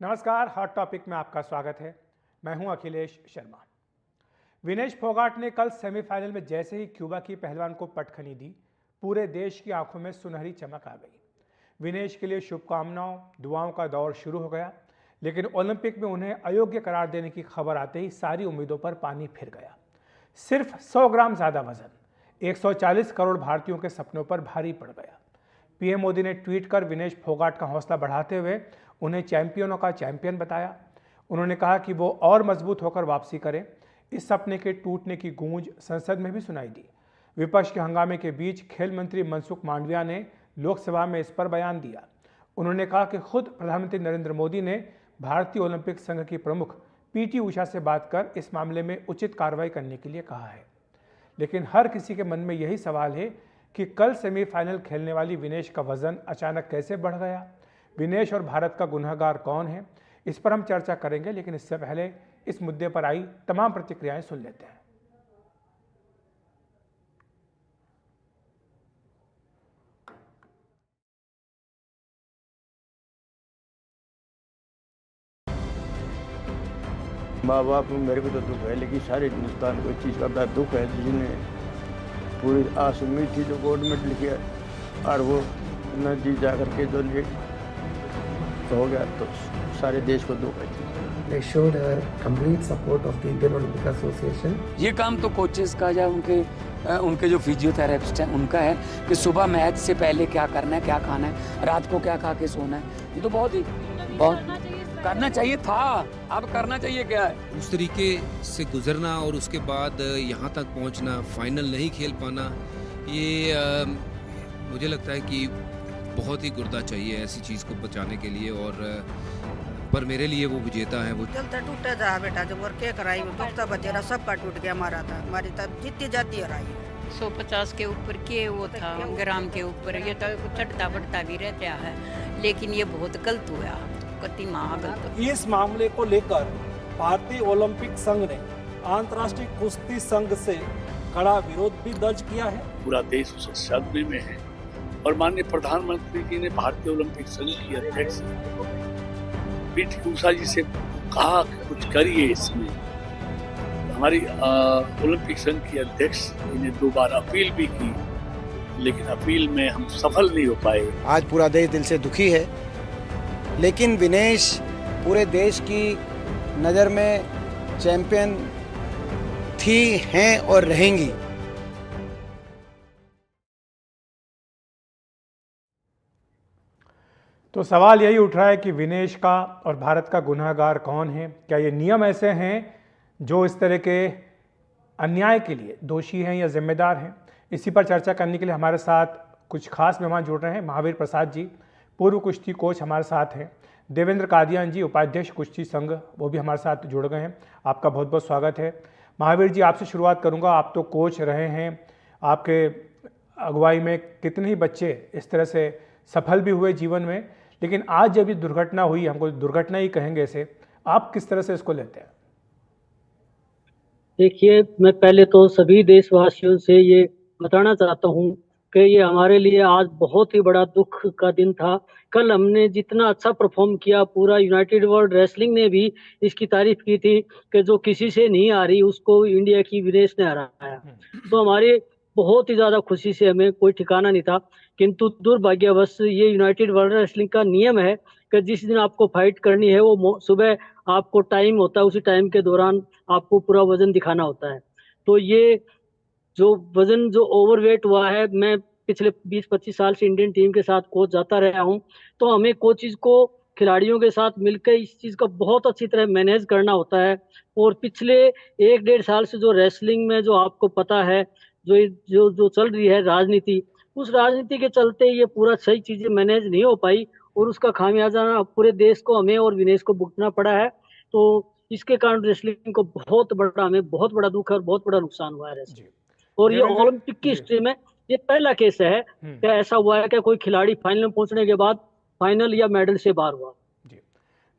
नमस्कार, hot topic में आपका स्वागत है। मैं हूं अखिलेश शर्मा। विनेश फोगाट ने कल सेमीफाइनल में जैसे ही क्यूबा की पहलवान को पटखनी दी, पूरे देश की आंखों में सुनहरी चमक आ गई। विनेश के लिए शुभकामनाओं, दुआओं का दौर शुरू हो गया, लेकिन ओलंपिक में उन्हें अयोग्य करार देने की खबर आते ही सारी उम्मीदों पर पानी फिर गया। सिर्फ 100 ग्राम ज़्यादा वजन 140 करोड़ भारतीयों के सपनों पर भारी पड़ गया। पीएम मोदी ने ट्वीट कर विनेश फोगाट का हौसला बढ़ाते हुए उन्हें चैंपियनों का चैंपियन बताया। उन्होंने कहा कि वो और मजबूत होकर वापसी करें। इस सपने के टूटने की गूंज संसद में भी सुनाई दी। विपक्ष के हंगामे के बीच खेल मंत्री मनसुख मांडविया ने लोकसभा में इस पर बयान दिया। उन्होंने कहा कि खुद प्रधानमंत्री नरेंद्र मोदी ने भारतीय ओलंपिक संघ की प्रमुख पीटी उषा से बात कर इस मामले में उचित कार्रवाई करने के लिए कहा है। लेकिन हर किसी के मन में यही सवाल है कि कल सेमीफाइनल खेलने वाली विनेश का वजन अचानक कैसे बढ़ गया। विनेश और भारत का गुनहगार कौन है, इस पर हम चर्चा करेंगे, लेकिन इससे पहले इस मुद्दे पर आई तमाम प्रतिक्रियाएं सुन लेते हैं। माँ बाप मेरे को तो दुख है, लेकिन सारे हिंदुस्तान को इस चीज़ का बड़ा दुख है जिन्हें पूरी आस उम्मीद थी जो गोल्ड मेडल किया और वो न जी जा करके जो हो गया, तो सारे देश को दुख है। They showed her complete support of the Indian Olympic Association. ये काम तो कोचेस का या उनके जो फिजियोथेरेपिस्ट हैं उनका है कि सुबह मैच से पहले क्या करना है, क्या खाना है, रात को क्या खा के सोना है। ये तो बहुत करना चाहिए था, अब करना चाहिए क्या है। उस तरीके से गुजरना और उसके बाद यहाँ तक पहुँचना, फाइनल नहीं खेल पाना, ये मुझे लगता है कि बहुत ही गुर्दा चाहिए ऐसी चीज़ को बचाने के लिए। और पर मेरे लिए वो विजेता है। वो चलता टूटा जा बेटा, जब और क्या कराई, दुखता बचेरा सबका टूट गया, हमारा था, हमारी तब जितनी जाती है राई 150 के ऊपर के वो था ग्राम के ऊपर, ये तो चढ़ता बढ़ता भी रहता है, लेकिन ये बहुत गलत हुआ, कति महागलत। इस मामले को लेकर भारतीय ओलंपिक संघ ने अंतर्राष्ट्रीय कुश्ती संघ से कड़ा विरोध भी दर्ज किया है। पूरा देश उस सदमे में है और माननीय प्रधानमंत्री जी ने भारतीय ओलंपिक संघ की अध्यक्ष पीटी उषा जी से कहा कि कुछ करिए इसमें। हमारी ओलंपिक संघ की अध्यक्ष ने 2 बार अपील भी की, लेकिन अपील में हम सफल नहीं हो पाए। आज पूरा देश दिल से दुखी है, लेकिन विनेश पूरे देश की नज़र में चैंपियन थी, हैं और रहेंगी। तो सवाल यही उठ रहा है कि विनेश का और भारत का गुनहगार कौन है। क्या ये नियम ऐसे हैं जो इस तरह के अन्याय के लिए दोषी हैं या जिम्मेदार हैं? इसी पर चर्चा करने के लिए हमारे साथ कुछ खास मेहमान जुड़ रहे हैं। महावीर प्रसाद जी, पूर्व कुश्ती कोच, हमारे साथ हैं। देवेंद्र कादियान जी, उपाध्यक्ष कुश्ती संघ, वो भी हमारे साथ जुड़ गए हैं। आपका बहुत बहुत स्वागत है। महावीर जी, आपसे शुरुआत करूँगा। आप तो कोच रहे हैं, आपके अगुवाई में कितने ही बच्चे इस तरह से सफल भी हुए जीवन में, लेकिन आज जब ये दुर्घटना हुई, हमको दुर्घटना ही कहेंगे इसे, आप किस तरह से इसको लेते हैं? देखिए, मैं पहले तो सभी देशवासियों से ये बताना चाहता हूँ कि ये हमारे लिए आज बहुत ही बड़ा दुख का दिन था। कल हमने जितना अच्छा परफॉर्म किया, पूरा यूनाइटेड वर्ल्ड रेसलिंग ने भी इसकी तारीफ की थी कि जो किसी से नहीं आ रही उसको इंडिया की विनेश ने हराया। तो हमारे बहुत ही ज़्यादा खुशी से हमें कोई ठिकाना नहीं था, किंतु दुर्भाग्यवश ये यूनाइटेड वर्ल्ड रेसलिंग का नियम है कि जिस दिन आपको फाइट करनी है वो सुबह आपको टाइम होता है, उसी टाइम के दौरान आपको पूरा वजन दिखाना होता है। तो ये जो वजन जो ओवरवेट हुआ है, मैं पिछले 20-25 साल से इंडियन टीम के साथ कोच जाता रहा हूँ, तो हमें कोचेज को खिलाड़ियों के साथ मिलकर इस चीज़ का बहुत अच्छी तरह मैनेज करना होता है। और पिछले 1-1.5 साल से जो रेसलिंग में जो आपको पता है जो चल रही है राजनीति, उस राजनीति के चलते ये पूरा सही चीज़ें मैनेज नहीं हो पाई और उसका खामियाजा पूरे देश को, हमें और विनेश को भुगतना पड़ा है। तो इसके कारण रेसलिंग को हमें बहुत बड़ा दुख है और बहुत बड़ा नुकसान हुआ है रेसलिंग। और ये ओलंपिक की हिस्ट्री में ये पहला केस है कि ऐसा हुआ है कि कोई खिलाड़ी फाइनल में पहुंचने के बाद फाइनल या मेडल से बाहर हुआ।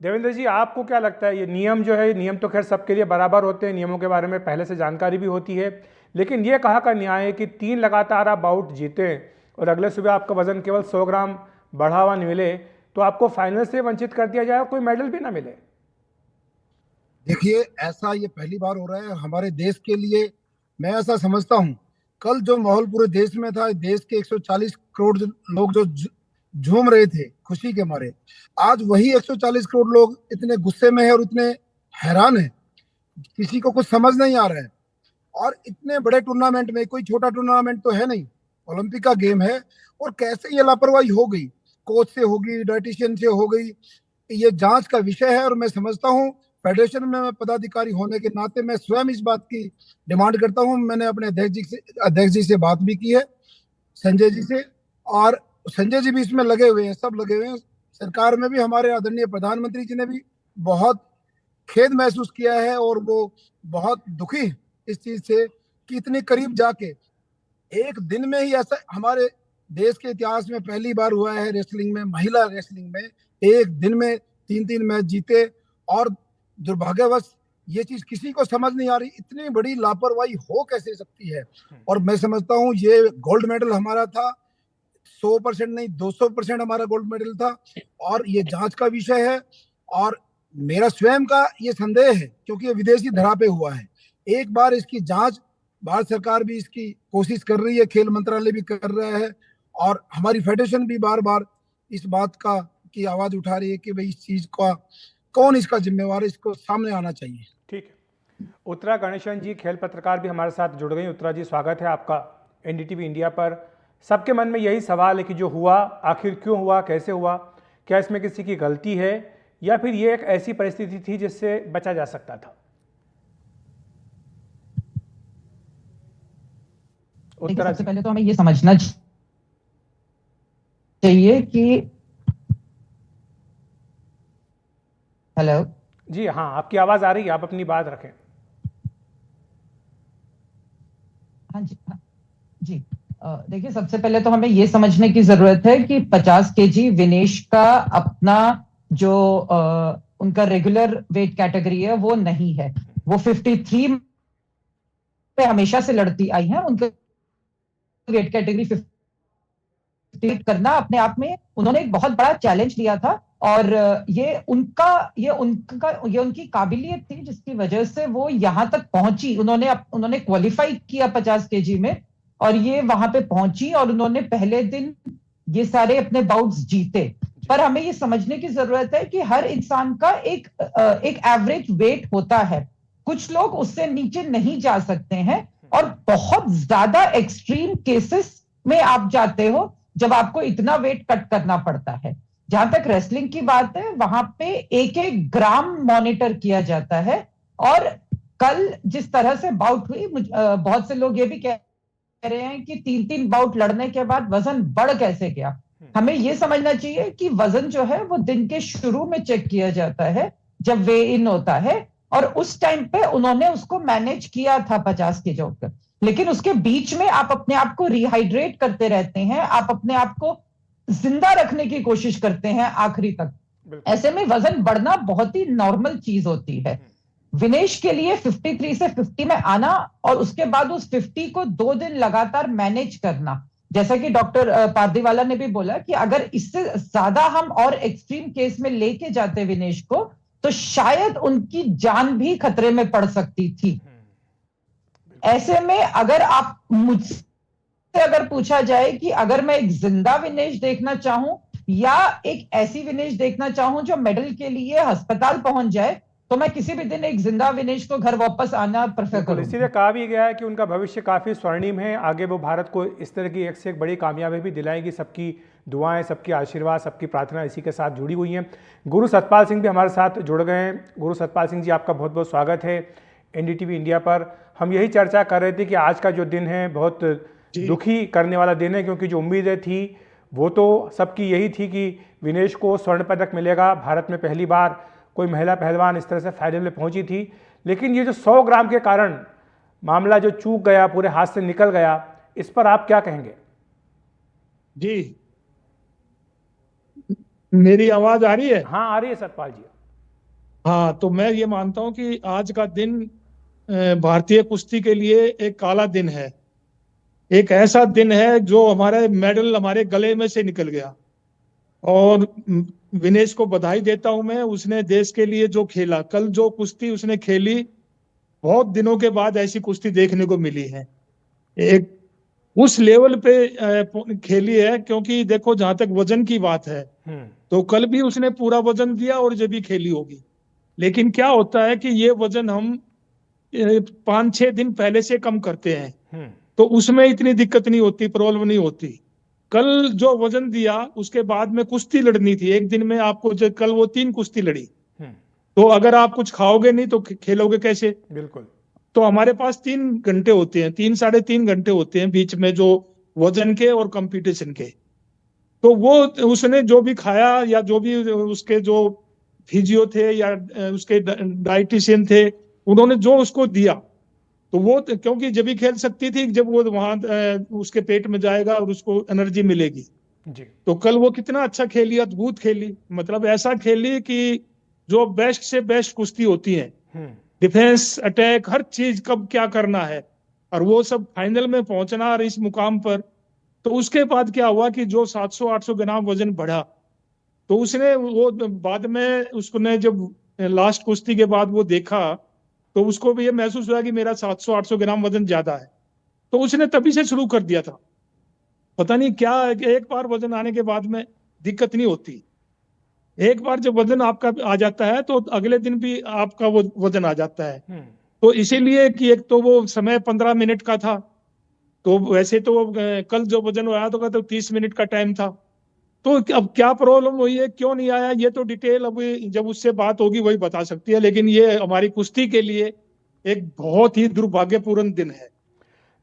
देवेंद्र जी, आपको क्या लगता है, ये नियम जो है, नियम तो खैर सबके लिए बराबर होते हैं, नियमों के बारे में पहले से जानकारी भी होती है, लेकिन ये कहाँ का न्याय है कि 3 लगातार आप बाउट जीते और अगले सुबह आपका वजन केवल 100 ग्राम बढ़ा हुआ नहीं मिले, तो आपको फाइनल से वंचित कर दिया जाए और कोई मेडल भी ना मिले? देखिए, ऐसा ये पहली बार हो रहा है हमारे देश के लिए। मैं ऐसा समझता हूँ, कल जो माहौल पूरे देश में था, देश के 140 करोड़ लोग जो झूम रहे थे खुशी के मारे, आज वही 140 करोड़ लोग इतने गुस्से में है और इतने हैरान है, किसी को कुछ समझ नहीं आ रहा है। और इतने बड़े टूर्नामेंट में, कोई छोटा टूर्नामेंट तो है नहीं, ओलंपिक का गेम है, और कैसे ये लापरवाही हो गई, कोच से होगी, डाइटिशियन से हो गई, ये जांच का विषय है। और मैं समझता हूँ फेडरेशन में मैं पदाधिकारी होने के नाते मैं स्वयं इस बात की डिमांड करता हूँ। मैंने अपने अध्यक्ष जी से बात भी की है, संजय जी से, और संजय जी भी इसमें लगे हुए हैं, सब लगे हुए हैं। सरकार में भी हमारे आदरणीय प्रधानमंत्री जी ने भी बहुत खेद महसूस किया है और वो बहुत दुखी इस चीज से कि इतने करीब जाके एक दिन में ही ऐसा हमारे देश के इतिहास में पहली बार हुआ है रेसलिंग में, महिला रेसलिंग में एक दिन में 3-3 मैच जीते। और दुर्भाग्यवश ये चीज किसी को समझ नहीं आ रही, इतनी बड़ी लापरवाही हो कैसे सकती है। और मैं समझता हूँ ये गोल्ड मेडल हमारा था, 100% नहीं 200% हमारा गोल्ड मेडल था, और ये जांच का विषय है। और मेरा स्वयं का ये संदेह है, क्योंकि ये विदेशी धरा पे हुआ है, एक बार इसकी जांच भारत सरकार भी इसकी कोशिश कर रही है, खेल मंत्रालय भी कर रहा है, और हमारी फेडरेशन भी बार बार इस बात का की आवाज उठा रही है कि भाई इस चीज का कौन इसका जिम्मेवार है, इसको सामने आना चाहिए। ठीक है, उत्तरा गणेशन जी खेल पत्रकार भी हमारे साथ जुड़ गई। उत्तरा जी, स्वागत है आपका एनडीटीवी इंडिया पर। सबके मन में यही सवाल है कि जो हुआ आखिर क्यों हुआ, कैसे हुआ, क्या इसमें किसी की गलती है या फिर ये एक ऐसी परिस्थिति थी जिससे बचा जा सकता था? उत्तरा, सबसे पहले तो हमें ये समझना चाहिए कि हेलो जी हाँ, आपकी आवाज आ रही है, आप अपनी बात रखें। हाँ जी, हाँ जी। देखिए, सबसे पहले तो हमें ये समझने की जरूरत है कि 50 केजी विनेश का अपना जो उनका रेगुलर वेट कैटेगरी है वो नहीं है। वो 53 पे हमेशा से लड़ती आई है। उनका वेट कैटेगरी 50 करना अपने आप में उन्होंने एक बहुत बड़ा चैलेंज लिया था, और ये उनकी काबिलियत थी जिसकी वजह से वो यहाँ तक पहुंची। उन्होंने क्वालिफाई किया 50 केजी में, और ये वहां पे पहुंची, और उन्होंने पहले दिन ये सारे अपने बाउट्स जीते। पर हमें ये समझने की जरूरत है कि हर इंसान का एक एवरेज वेट होता है, कुछ लोग उससे नीचे नहीं जा सकते हैं, और बहुत ज्यादा एक्सट्रीम केसेस में आप जाते हो जब आपको इतना वेट कट करना पड़ता है। जहां तक रेसलिंग की बात है, वहां पे 1-1 ग्राम मॉनिटर किया जाता है। और कल जिस तरह से बाउट हुई, बहुत से लोग ये भी कह रहे हैं कि 3-3 बाउट लड़ने के बाद वजन बढ़ कैसे गया। हमें ये समझना चाहिए कि वजन जो है वो दिन के शुरू में चेक किया जाता है जब वे इन होता है, और उस टाइम पे उन्होंने उसको मैनेज किया था 50 के जो कर। लेकिन उसके बीच में आप अपने आप को रिहाइड्रेट करते रहते हैं, आप अपने आप को जिंदा रखने की कोशिश करते हैं आखिरी तक। ऐसे में वजन बढ़ना बहुत ही नॉर्मल चीज होती है। विनेश के लिए 53 से 50 में आना और उसके बाद उस 50 को 2 दिन लगातार मैनेज करना, जैसा कि डॉक्टर पारदीवाला ने भी बोला कि अगर इससे ज्यादा हम और एक्सट्रीम केस में लेके जाते विनेश को, तो शायद उनकी जान भी खतरे में पड़ सकती थी। ऐसे में अगर आप मुझसे अगर पूछा जाए कि अगर मैं एक जिंदा विनेश देखना चाहूं या एक ऐसी विनेश देखना चाहूं जो मेडल के लिए अस्पताल पहुंच जाए, तो मैं किसी भी दिन एक जिंदा विनेश को घर वापस आना प्रेफर करूंगा। इसीलिए कहा भी गया है कि उनका भविष्य काफी स्वर्णिम है, आगे वो भारत को इस तरह की एक से एक बड़ी कामयाबी भी दिलाएंगी। सबकी दुआएं, सबकी आशीर्वाद, सबकी प्रार्थना इसी के साथ जुड़ी हुई हैं। गुरु सतपाल सिंह भी हमारे साथ जुड़ गए हैं। गुरु सतपाल सिंह जी, आपका बहुत बहुत स्वागत है एनडीटीवी इंडिया पर। हम यही चर्चा कर रहे थे कि आज का जो दिन है बहुत दुखी करने वाला दिन है, क्योंकि जो उम्मीदें थी वो तो सबकी यही थी कि विनेश को स्वर्ण पदक मिलेगा। भारत में पहली बार कोई महिला पहलवान इस तरह से फाइनल में पहुंची थी। लेकिन ये जो 100 ग्राम के कारण मामला जो चूक गया, पूरे हाथ से निकल गया, इस पर आप क्या कहेंगे? जी, मेरी आवाज आ रही है? हाँ, आ रही है सतपाल जी। हाँ, तो मैं ये मानता हूं कि आज का दिन भारतीय कुश्ती के लिए एक काला दिन है। एक ऐसा दिन है जो हमारे मेडल हमारे गले में से निकल गया। और विनेश को बधाई देता हूं मैं, उसने देश के लिए जो खेला, कल जो कुश्ती उसने खेली, बहुत दिनों के बाद ऐसी कुश्ती देखने को मिली है। एक उस लेवल पे खेली है, क्योंकि देखो जहां तक वजन की बात है तो कल भी उसने पूरा वजन दिया और जब भी खेली होगी। लेकिन क्या होता है कि ये वजन हम 5-6 दिन पहले से कम करते हैं, तो उसमें इतनी दिक्कत नहीं होती, प्रॉब्लम नहीं होती। कल जो वजन दिया उसके बाद में कुश्ती लड़नी थी एक दिन में आपको, जो कल वो 3 कुश्ती लड़ी, तो अगर आप कुछ खाओगे नहीं तो खेलोगे कैसे? बिल्कुल। तो हमारे पास 3 घंटे होते हैं, 3-3.5 घंटे होते हैं बीच में, जो वजन के और कंपटीशन के। तो वो उसने जो भी खाया या जो भी उसके जो फिजियो थे या उसके डाइटिशियन थे, उन्होंने जो उसको दिया, तो वो क्योंकि जब भी खेल सकती थी जब वो वहां उसके पेट में जाएगा और उसको एनर्जी मिलेगी जी। तो कल वो कितना अच्छा खेली, अद्भुत खेली, मतलब ऐसा खेली कि जो बेस्ट से बेस्ट कुश्ती होती है, डिफेंस, अटैक, हर चीज कब क्या करना है, और वो सब फाइनल में पहुंचना और इस मुकाम पर। तो उसके बाद क्या हुआ कि जो 700-800 ग्राम वजन बढ़ा, तो उसने वो बाद में उसने जब लास्ट कुश्ती के बाद वो देखा तो उसको भी ये महसूस हुआ कि मेरा 700-800 ग्राम वजन ज्यादा है, तो उसने तभी से शुरू कर दिया था। पता नहीं क्या, एक बार वजन आने के बाद में दिक्कत नहीं होती, एक बार जब वजन आपका आ जाता है तो अगले दिन भी आपका वो वजन आ जाता है। तो इसीलिए कि एक तो वो समय 15 मिनट का था, तो वैसे तो कल जो वजन आया तो 30 मिनट का टाइम था। तो अब क्या प्रॉब्लम हुई है, क्यों नहीं आया, ये तो डिटेल अब जब उससे बात होगी वही बता सकती है। लेकिन ये हमारी कुश्ती के लिए एक बहुत ही दुर्भाग्यपूर्ण दिन है।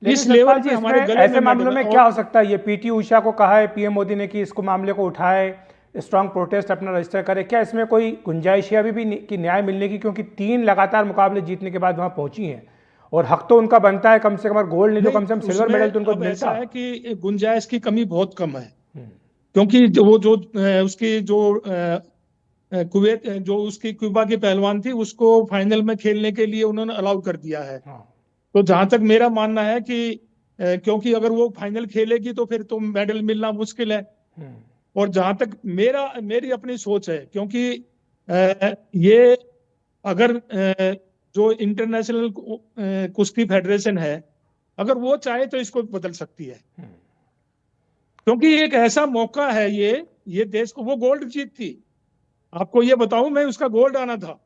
इस लेवल पे हमारे गले ऐसे मामलों में क्या हो सकता है? ये पीटी उषा को कहा है पीएम मोदी ने कि इसको मामले को उठाए, स्ट्रांग प्रोटेस्ट अपना रजिस्टर करे, क्या इसमें कोई गुंजाइश है अभी भी कि न्याय मिलने की? क्योंकि 3 लगातार मुकाबले जीतने के बाद वहां पहुंची हैं और हक तो उनका बनता है, कम से कम गोल्ड नहीं तो कम से कम सिल्वर मेडल तो उनको मिलता है। कि गुंजाइश की कमी बहुत कम है, क्योंकि वो जो उसकी जो कुवैत जो उसकी क्यूबा की पहलवान थी उसको फाइनल में खेलने के लिए उन्होंने अलाउ कर दिया है। तो जहां तक मेरा मानना है कि क्योंकि अगर वो फाइनल खेलेगी तो फिर तो मेडल मिलना मुश्किल है। और जहां तक मेरी अपनी सोच है, क्योंकि ये अगर जो इंटरनेशनल कुश्ती फेडरेशन है अगर वो चाहे तो इसको बदल सकती है, क्योंकि एक ऐसा मौका है ये देश को, वो गोल्ड जीत थी, आपको ये बताऊं मैं, उसका गोल्ड आना था।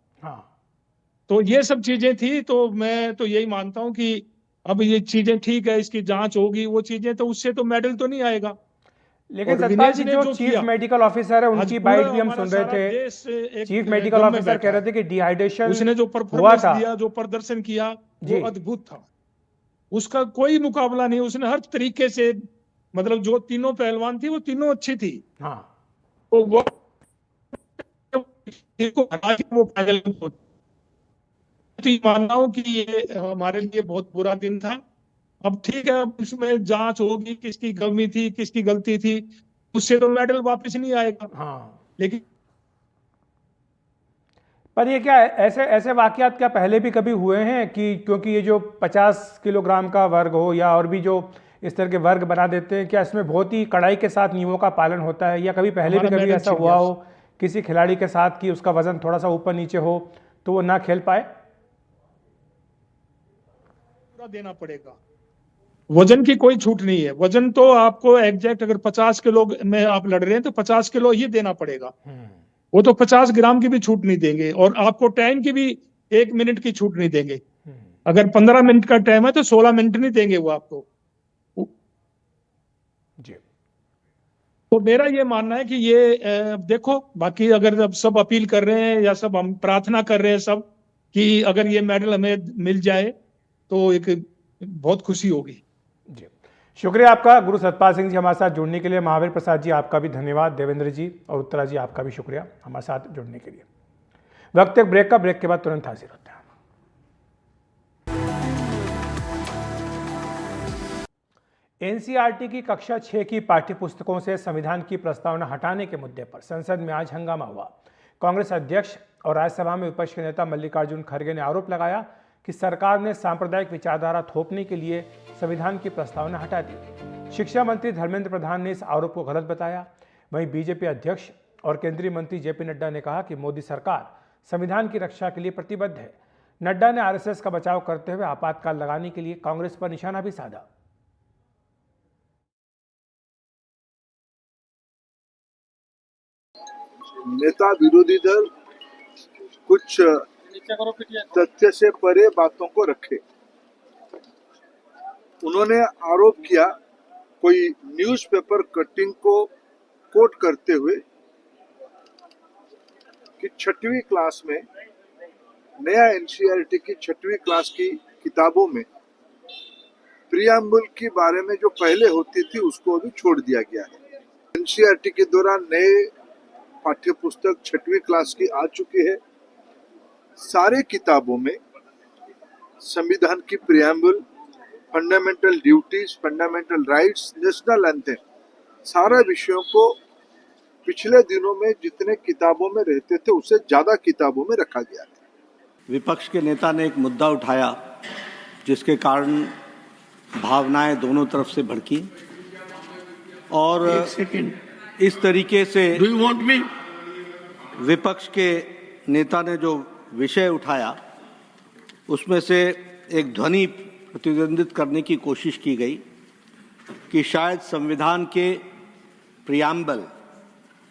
तो ये सब चीजें थी, तो मैं तो यही मानता हूं कि अब ये चीजें ठीक है, इसकी जांच होगी, वो चीजें तो उससे तो मेडल तो नहीं आएगा। लेकिन सतपाल जी, जो चीफ मेडिकल ऑफिसर है उनकी बाइट भी हम सुन रहे थे। चीफ मेडिकल ऑफिसर कह रहे थे कि डिहाइड्रेशन उसने जो परफॉर्मेंस दिया, जो प्रदर्शन किया वो अद्भुत था, उसका कोई मुकाबला नहीं। उसने हर तरीके से, मतलब जो तीनों पहलवान थी वो तीनों अच्छी थी। तो वो फाइनल में, तो मानना हूं कि ये हमारे लिए बहुत बुरा दिन था। अब ठीक है, अब इसमें जांच होगी, किसकी कमी थी, किसकी गलती थी, उससे तो मेडल वापस नहीं आएगा। लेकिन पर ये क्या ऐसे वाकयात क्या पहले भी कभी हुए हैं कि, क्योंकि ये जो 50 किलोग्राम का वर्ग हो या और भी जो इस तरह के वर्ग बना देते हैं, क्या इसमें बहुत ही कड़ाई के साथ नियमों का पालन होता है? या कभी पहले भी कभी ऐसा हुआ हो किसी खिलाड़ी के साथ कि उसका वजन थोड़ा सा ऊपर नीचे हो तो वो ना खेल पाए? पूरा देना पड़ेगा, वजन की कोई छूट नहीं है। वजन तो आपको एग्जैक्ट, अगर 50 किलो में आप लड़ रहे हैं तो 50 किलो ही देना पड़ेगा, वो तो 50 ग्राम की भी छूट नहीं देंगे। और आपको टाइम की भी 1 मिनट की छूट नहीं देंगे। अगर 15 मिनट का टाइम है तो 16 मिनट नहीं देंगे वो आपको जी। तो मेरा ये मानना है कि ये देखो, बाकी अगर अब सब अपील कर रहे हैं या सब हम प्रार्थना कर रहे हैं सब कि अगर ये मेडल हमें मिल जाए तो एक बहुत खुशी होगी। जी, शुक्रिया आपका गुरु सतपाल सिंह जी हमारे साथ जुड़ने के लिए। महावीर प्रसाद जी आपका भी धन्यवाद, देवेंद्र जी और उत्तरा जी आपका भी शुक्रिया हमारे साथ जुड़ने के लिए। वक्त एक ब्रेक का, ब्रेक के बाद तुरंत हाजिर होते हैं। एनसीईआरटी की कक्षा 6 की पाठ्यपुस्तकों से संविधान की प्रस्तावना हटाने के मुद्दे पर संसद में आज हंगामा हुआ। कांग्रेस अध्यक्ष और राज्यसभा में विपक्ष के नेता मल्लिकार्जुन खड़गे ने आरोप लगाया कि सरकार ने सांप्रदायिक विचारधारा थोपने के लिए संविधान की प्रस्तावना हटा दी। शिक्षा मंत्री धर्मेंद्र प्रधान ने इस आरोप को गलत बताया। वहीं बीजेपी अध्यक्ष और केंद्रीय मंत्री जेपी नड्डा ने कहा कि मोदी सरकार संविधान की रक्षा के लिए प्रतिबद्ध है। नड्डा ने आरएसएस का बचाव करते हुए आपातकाल लगाने के लिए कांग्रेस पर निशाना भी साधा। नेता विरोधी दल कुछ तथ्य से परे बातों को रखे। उन्होंने आरोप किया कोई न्यूज़पेपर कटिंग को कोट करते हुए कि 6वीं क्लास में नया एनसीईआरटी की 6वीं क्लास की किताबों में प्रियम्बल के बारे में जो पहले होती थी उसको अभी छोड़ दिया गया है। एनसीईआरटी के दौरान नए पाठ्य पुस्तक 6वीं क्लास की आ चुकी है। सारे किताबों में संविधान की preamble, fundamental duties, fundamental rights, national anthem, सारा विषयों को पिछले दिनों में जितने किताबों में रहते थे उससे ज्यादा किताबों में रखा गया है। विपक्ष के नेता ने एक मुद्दा उठाया जिसके कारण भावनाएं दोनों तरफ से भड़की और इस तरीके से विपक्ष के नेता ने जो विषय उठाया उसमें से एक ध्वनि प्रतिद्वंदित करने की कोशिश की गई कि शायद संविधान के प्रियम्बल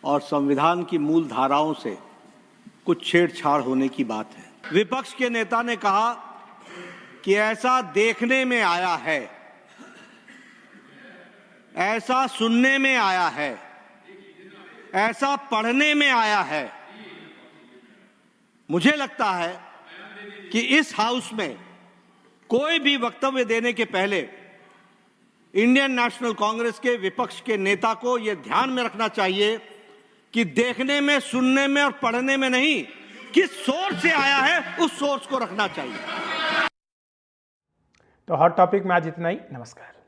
और संविधान की मूल धाराओं से कुछ छेड़छाड़ होने की बात है। विपक्ष के नेता ने कहा कि ऐसा देखने में आया है, ऐसा सुनने में आया है, ऐसा पढ़ने में आया है। मुझे लगता है कि इस हाउस में कोई भी वक्तव्य देने के पहले इंडियन नेशनल कांग्रेस के विपक्ष के नेता को यह ध्यान में रखना चाहिए कि देखने में, सुनने में और पढ़ने में नहीं, किस सोर्स से आया है उस सोर्स को रखना चाहिए। तो हॉट टॉपिक में आज इतना ही। नमस्कार।